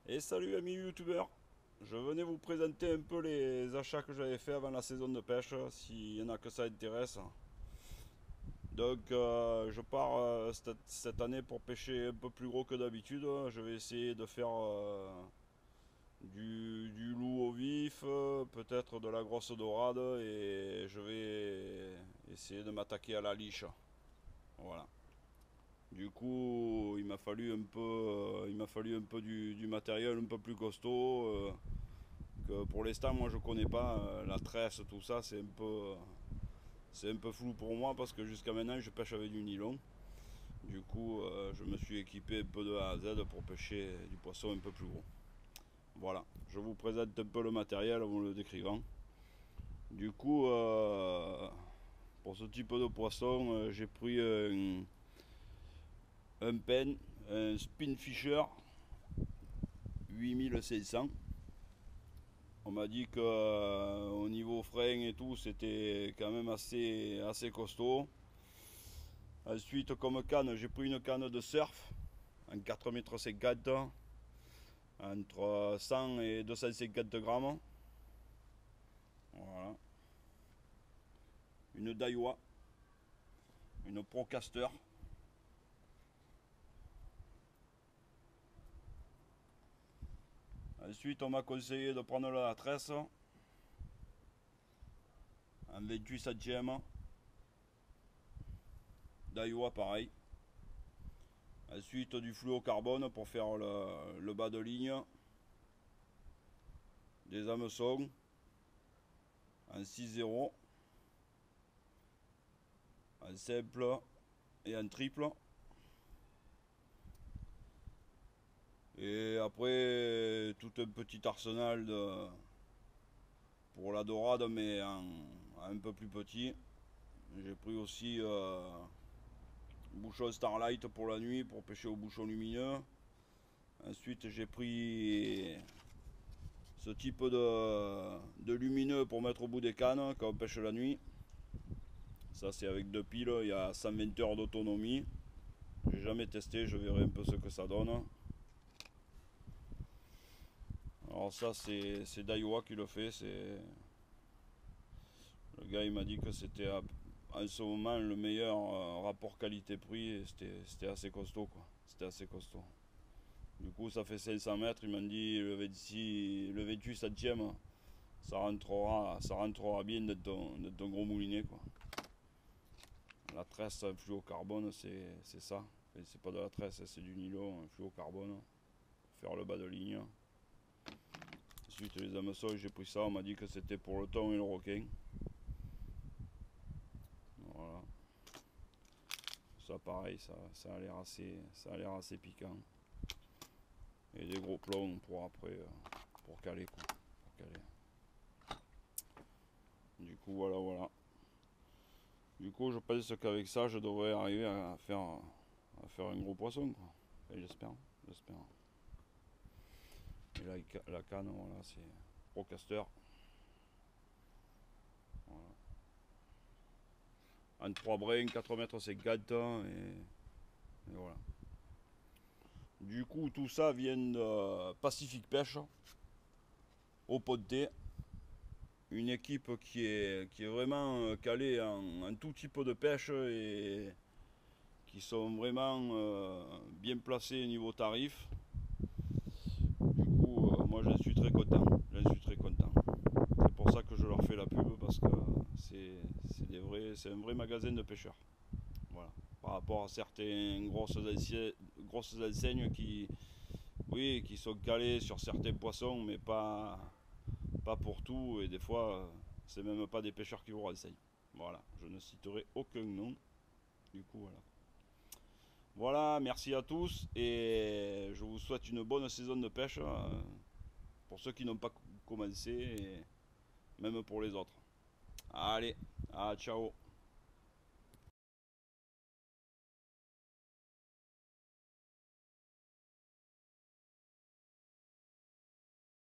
Et salut amis youtubeurs, je venais vous présenter un peu les achats que j'avais fait avant la saison de pêche, s'il y en a que ça intéresse. Donc je pars cette année pour pêcher un peu plus gros que d'habitude. Je vais essayer de faire du loup au vif, peut-être de la grosse dorade et je vais essayer de m'attaquer à la liche. Voilà. Du coup, il m'a fallu un peu du matériel un peu plus costaud. Que pour l'instant, moi, je connais pas la tresse, tout ça. C'est un peu flou pour moi parce que jusqu'à maintenant, je pêche avec du nylon. Du coup, je me suis équipé un peu de A à Z pour pêcher du poisson un peu plus gros. Voilà. Je vous présente un peu le matériel en vous le décrivant. Du coup, pour ce type de poisson, j'ai pris un pen, un Spinfisher 8500. On m'a dit que au niveau frein et tout, c'était quand même assez costaud. Ensuite, comme canne, j'ai pris une canne de surf en 4,50 m, entre 100 et 250 grammes. Voilà. Une Daiwa, une Procaster. Ensuite, on m'a conseillé de prendre la tresse en 28 centièmes. Daiwa, pareil. Ensuite, du fluocarbone pour faire le bas de ligne. Des hameçons en 6,0, en simple et en triple. Et après, tout un petit arsenal pour la dorade, mais un peu plus petit. J'ai pris aussi bouchon Starlight pour la nuit, pour pêcher au bouchon lumineux. Ensuite, j'ai pris ce type de lumineux pour mettre au bout des cannes quand on pêche la nuit. Ça, c'est avec deux piles, il y a 120 heures d'autonomie. J'ai jamais testé, je verrai un peu ce que ça donne. Alors ça, c'est Daiwa qui le fait. Le gars, il m'a dit que c'était en ce moment le meilleur rapport qualité-prix et c'était assez costaud, quoi. C'était assez costaud. Du coup, ça fait 500 mètres. Il m'a dit le 28 centième, ça rentrera bien de ton gros moulinet, quoi. La tresse fluocarbone, c'est ça. Enfin, c'est pas de la tresse, c'est du nylon fluocarbone. Faire le bas de ligne. Ensuite, les hameçons, j'ai pris ça. On m'a dit que c'était pour le thon et le requin. Voilà. Ça, pareil, ça a l'air assez piquant. Et des gros plombs pour après, pour caler, quoi. Pour caler. Du coup, voilà, voilà. Du coup, je pense qu'avec ça, je devrais arriver à faire un gros poisson, quoi. Enfin, j'espère, j'espère. Et la canne, voilà, c'est Procaster. Voilà. En 3 brins, 4 mètres c'est et voilà. Du coup, tout ça vient de Pacific Pêche, au Pontet. Une équipe qui est vraiment calée en tout type de pêche et qui sont vraiment bien placés niveau tarif. Du coup, moi j'en suis très content. J'en suis très content. C'est pour ça que je leur fais la pub parce que c'est un vrai magasin de pêcheurs. Voilà. Par rapport à certaines grosses enseignes qui, oui, qui sont calées sur certains poissons, mais pas pour tout. Et des fois, c'est même pas des pêcheurs qui vous renseignent. Voilà. Je ne citerai aucun nom. Du coup, voilà. Voilà, merci à tous et je vous souhaite une bonne saison de pêche pour ceux qui n'ont pas commencé et même pour les autres. Allez, ciao.